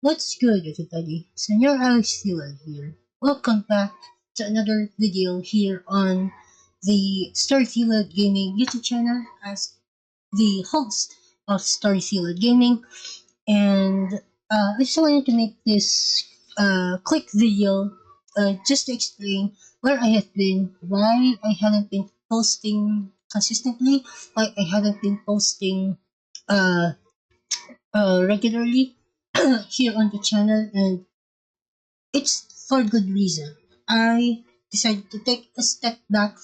What's good, everybody? Senor Alex Fuel here. Welcome back to another video here on the StoryFueled Gaming YouTube channel as the host of StoryFueled Gaming. And I just wanted to make this quick video just to explain where I have been, why I haven't been posting consistently, why I haven't been posting uh, regularly here on the channel, and it's for good reason. I decided to take a step back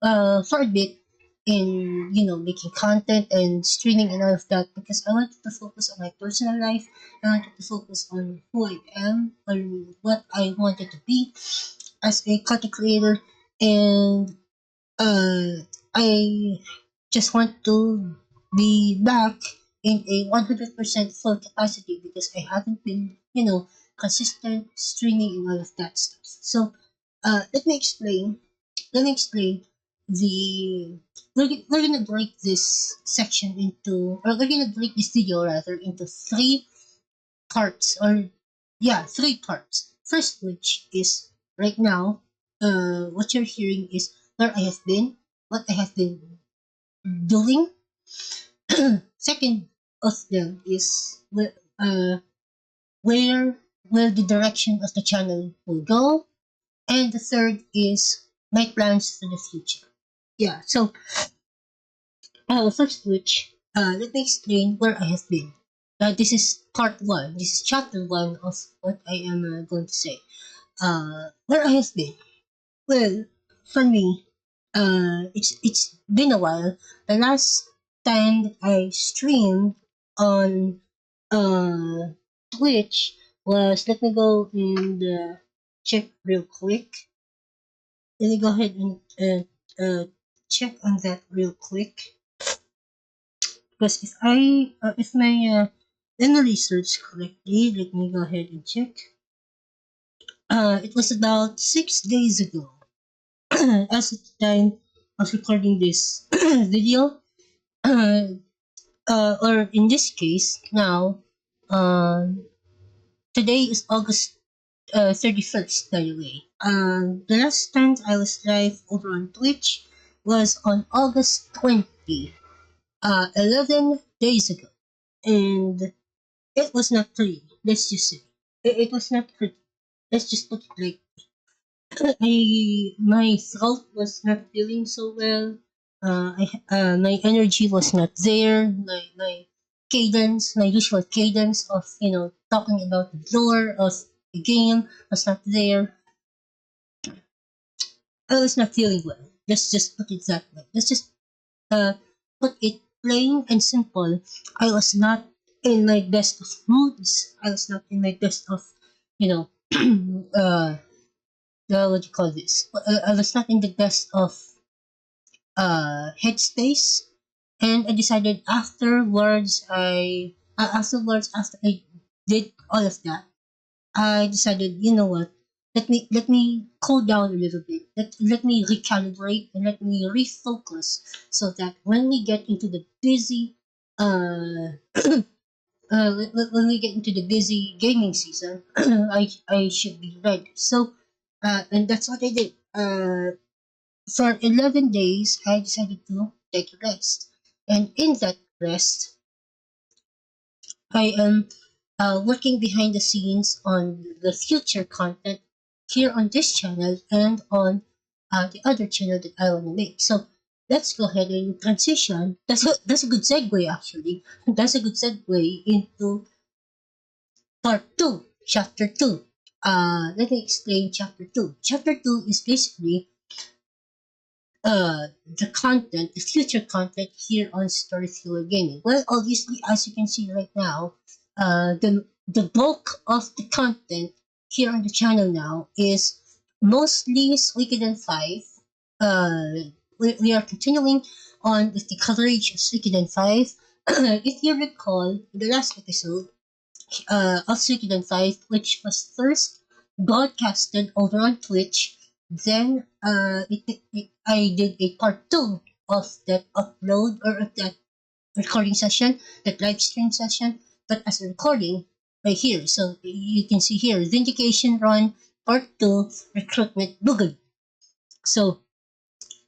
for a bit in making content and streaming and all of that because I wanted to focus on my personal life. I wanted to focus on who I am, on what I wanted to be as a content creator, and I just want to be back in a 100% full capacity because I haven't been, consistent streaming and all of that stuff. So, let me explain. Let me explain the. We're gonna break this section into, or we're gonna break this video rather into three parts, or yeah, three parts. First, which is right now, what you're hearing is where I have been, what I have been doing. Second of them is where will the direction of the channel will go, and the third is my plans for the future. Yeah. So, first, which let me explain where I have been. This is part one. This is chapter one of what I am going to say. Where I have been. Well, for me, it's been a while. The last time that I streamed on uh Twitch was, let me go and check real quick. Let me go ahead and check on that real quick because if my memory serves correctly, let me go ahead and check. It was about 6 days ago. As of the time of recording this video, uh, or in this case now, today is August 31st, by the way. The last time I was live over on Twitch was on August 20, 11 days ago. And it was not pretty, let's just say. It was not pretty. Let's just put it like my throat was not feeling so well. My energy was not there. My cadence, my usual cadence of talking about the lore of the game was not there. I was not feeling well. Let's just put it that way. Let's just uh put it plain and simple. I was not in my best of moods. I was not in my best of you know uh what do you call this? I was not in the best of headspace, and I decided after I did all of that, I decided, you know what? Let me cool down a little bit. Let me recalibrate and let me refocus so that when we get into the busy when we get into the busy gaming season, I should be ready. So, and that's what I did. For 11 days, I decided to take a rest. And in that rest, I am working behind the scenes on the future content here on this channel and on the other channel that I want to make. So let's go ahead and transition. That's a good segue, actually. That's a good segue into part two, chapter two. Let me explain chapter two. Chapter two is basically the content, the future content here on StoryFueled Gaming. Well, obviously, as you can see right now, the bulk of the content here on the channel now is mostly Suikoden 5. We are continuing on with the coverage of Suikoden 5. If you recall, the last episode of Suikoden 5, which was first broadcasted over on Twitch. Then I did a part two of that upload or of that recording session, that live stream session. But as a recording, right here. So you can see here, Vindication Run Part 2 Recruitment Boogaloo. So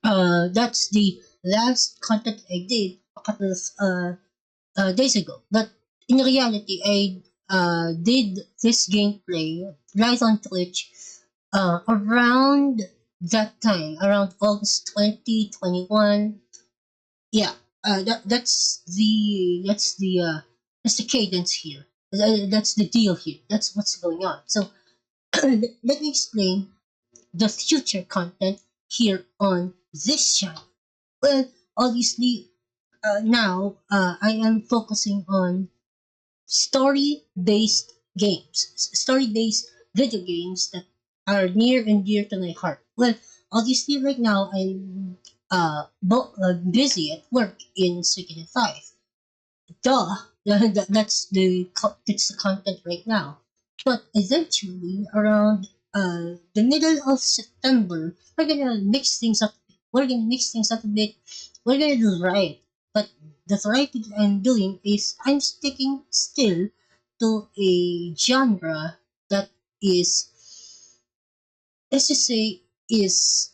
that's the last content I did a couple of days ago. But in reality, I did this gameplay live on Twitch around that time, around August 2021. Yeah, that's the cadence here. That's the deal here. That's what's going on. So let me explain the future content here on this channel. Well, obviously, now I am focusing on story-based video games that are near and dear to my heart. Well, obviously, right now I'm busy at work in Suikin 5. Duh, that's the content right now. But eventually, around the middle of September, we're gonna mix things up. We're gonna mix things up a bit. We're gonna do right. But the variety that I'm doing is I'm sticking still to a genre that is, let's just say, is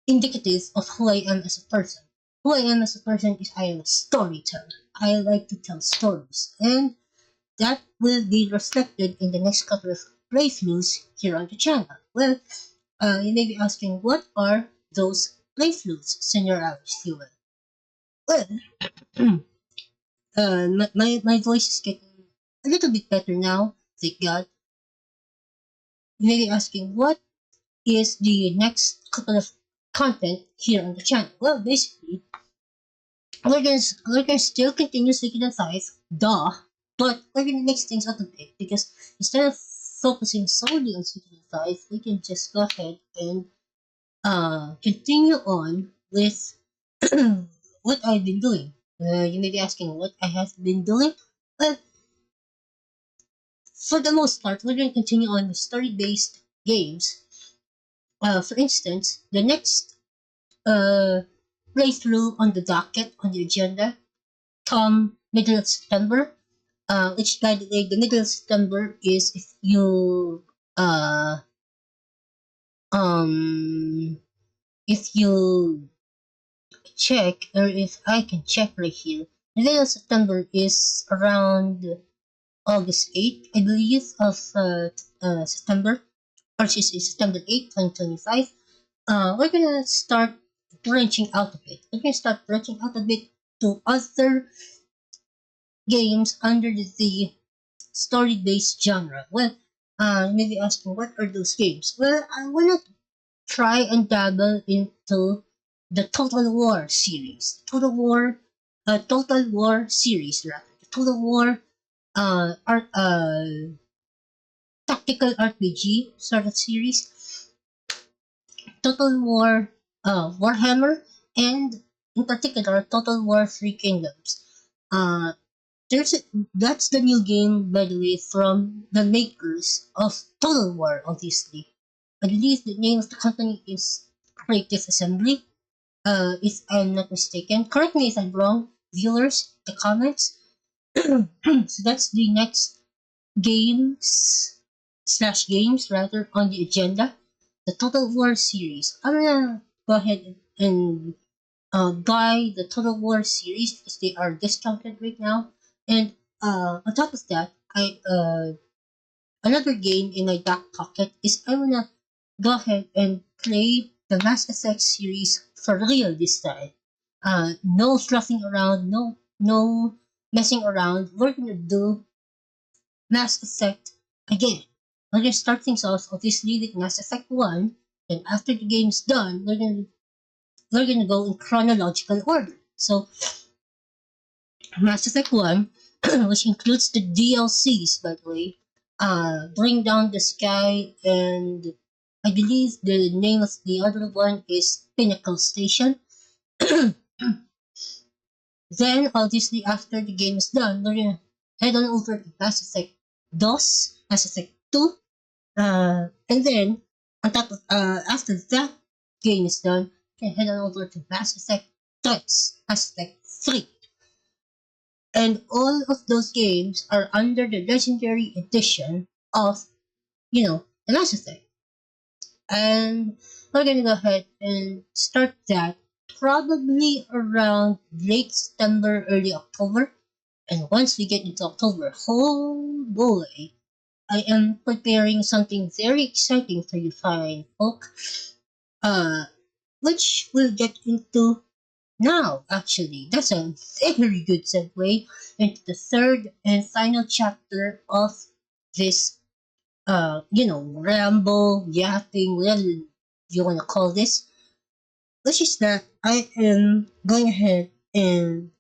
indicative of who I am as a person. Who I am as a person is I am a storyteller. I like to tell stories, and that will be reflected in the next couple of playthroughs here on the channel. Well, you may be asking, what are those playthroughs, Senor Alex Fuel? Well, my voice is getting a little bit better now, thank God. You may be asking, what is the next couple of content here on the channel? Well, basically, we're gonna still continue sticking the five, duh, but we're gonna mix things up a bit because instead of focusing solely on sticking the five, we can just go ahead and continue on with what I've been doing. You may be asking what I have been doing. Well, for the most part, we're gonna continue on with story-based games. For instance, the next uh, playthrough on the docket on the agenda come middle of September. Which by the way, the middle of September is if you uh um if you check, or if I can check right here, the middle of September is around August 8th, I believe, of September, or excuse me, September 8th, 2025. We're gonna start branching out a bit. We're gonna start branching out a bit to other games under the story-based genre. Well, maybe asking what are those games? Well, I wanna try and dabble into the Total War series. Total War series rather. The Total War tactical RPG sort of series. Total War Warhammer, and in particular Total War Three Kingdoms. Uh, there's a, that's the new game, by the way, from the makers of Total War, obviously. I believe the name of the company is Creative Assembly, if I'm not mistaken. Correct me if I'm wrong, viewers, the comments. So that's the next games rather on the agenda. The Total War series. I'm gonna go ahead and buy the Total War series because they are discounted right now. And on top of that, I another game in my back pocket is I wanna go ahead and play the Mass Effect series for real this time. No fluffing around, no messing around. We're gonna do Mass Effect again. We're gonna start things off obviously with Mass Effect 1, and after the game's done, we're gonna go in chronological order. So Mass Effect 1, which includes the DLCs, by the way, Bring Down the Sky, and I believe the name of the other one is Pinnacle Station. Then, obviously, after the game is done, we're gonna head on over to Mass Effect DOS, Mass Effect 2, and then, after that game is done, we can head on over to Mass Effect Mass Effect 3. And all of those games are under the legendary edition of, the Mass Effect. And we're gonna go ahead and start that probably around late September, early October. And once we get into October, oh boy, I am preparing something very exciting for you fine folk, uh, which we'll get into now, actually. That's a very good segue into the third and final chapter of this, ramble, yapping, whatever you want to call this, which is that I am going ahead and,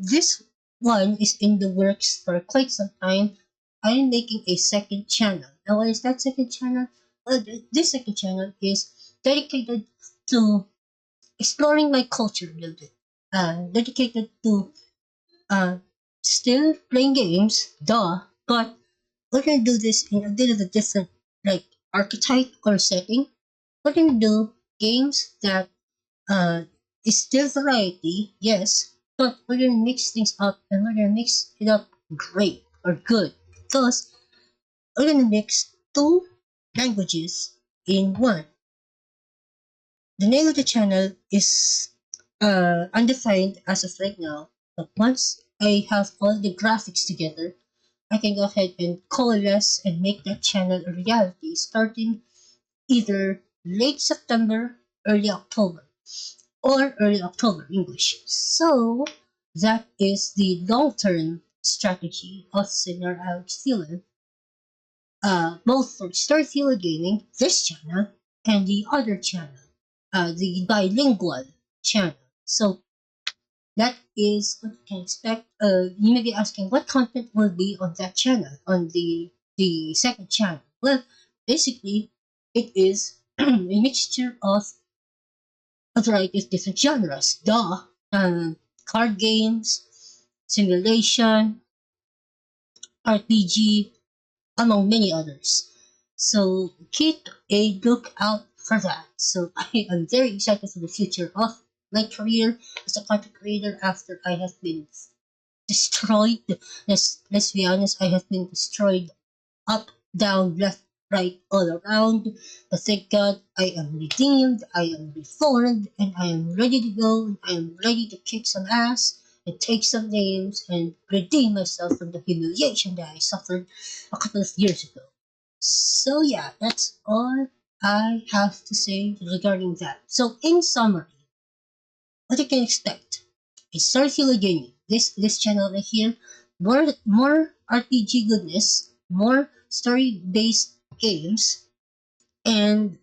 this one is in the works for quite some time. I am making a second channel. Now, what is that second channel? Well, this second channel is dedicated to exploring my culture a little bit. Dedicated to uh, still playing games, duh, but we're gonna do this in a bit of a different like archetype or setting. We're gonna do games that uh, is still variety, yes, but we're gonna mix things up and we're gonna mix it up great or good because we're gonna mix two languages in one. The name of the channel is undefined as of right now, but once I have all the graphics together, I can go ahead and coalesce and make that channel a reality starting either late September, early October, or early October English. So that is the long-term strategy of Senor Alex Fuel, both for StoryFueled Gaming, this channel, and the other channel, the bilingual channel. So that is what you can expect. You may be asking what content will be on that channel, on the second channel. Well, basically, it is a mixture of a variety of different genres. Duh. Card games, simulation, RPG, among many others. So keep a lookout for that. So I am very excited for the future of my career as a content creator after I have been destroyed. Let's be honest, I have been destroyed up, down, left, right, all around. But thank God I am redeemed, I am reformed, and I am ready to go, and I am ready to kick some ass and take some names and redeem myself from the humiliation that I suffered a couple of years ago. So yeah, that's all I have to say regarding that. So in summary, what you can expect is Starfield Gaming. This channel right here, more RPG goodness, more story based games, and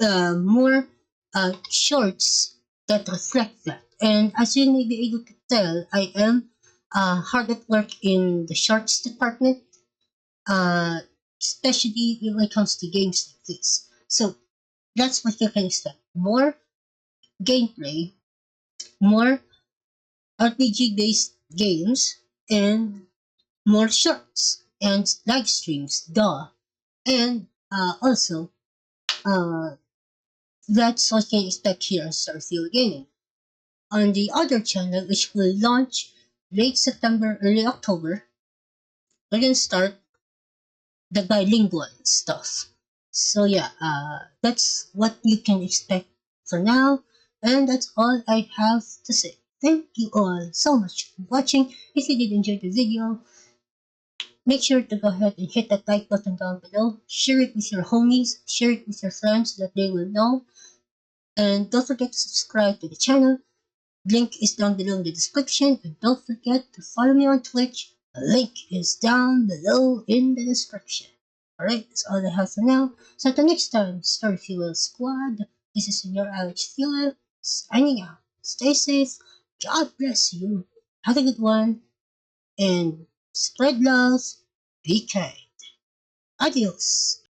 more shorts that reflect that. And as you may be able to tell, I am hard at work in the shorts department, uh, especially when it comes to games like this. So that's what you can expect. More gameplay, more RPG based games, and more shorts and live streams, duh. And also, uh, that's what you can expect here on Starfield Gaming. On the other channel, which will launch late September, early October, we're gonna start the bilingual stuff. So yeah, that's what you can expect for now, and that's all I have to say. Thank you all so much for watching. If you did enjoy the video, make sure to go ahead and hit that like button down below. Share it with your homies, share it with your friends so that they will know. And don't forget to subscribe to the channel. Link is down below in the description. And don't forget to follow me on Twitch. The link is down below in the description. Alright, that's all I have for now. So until next time, Story Fuel Squad. This is Senor Alex Fuel signing out. Stay safe. God bless you. Have a good one. And spread love. Be kind. Adios.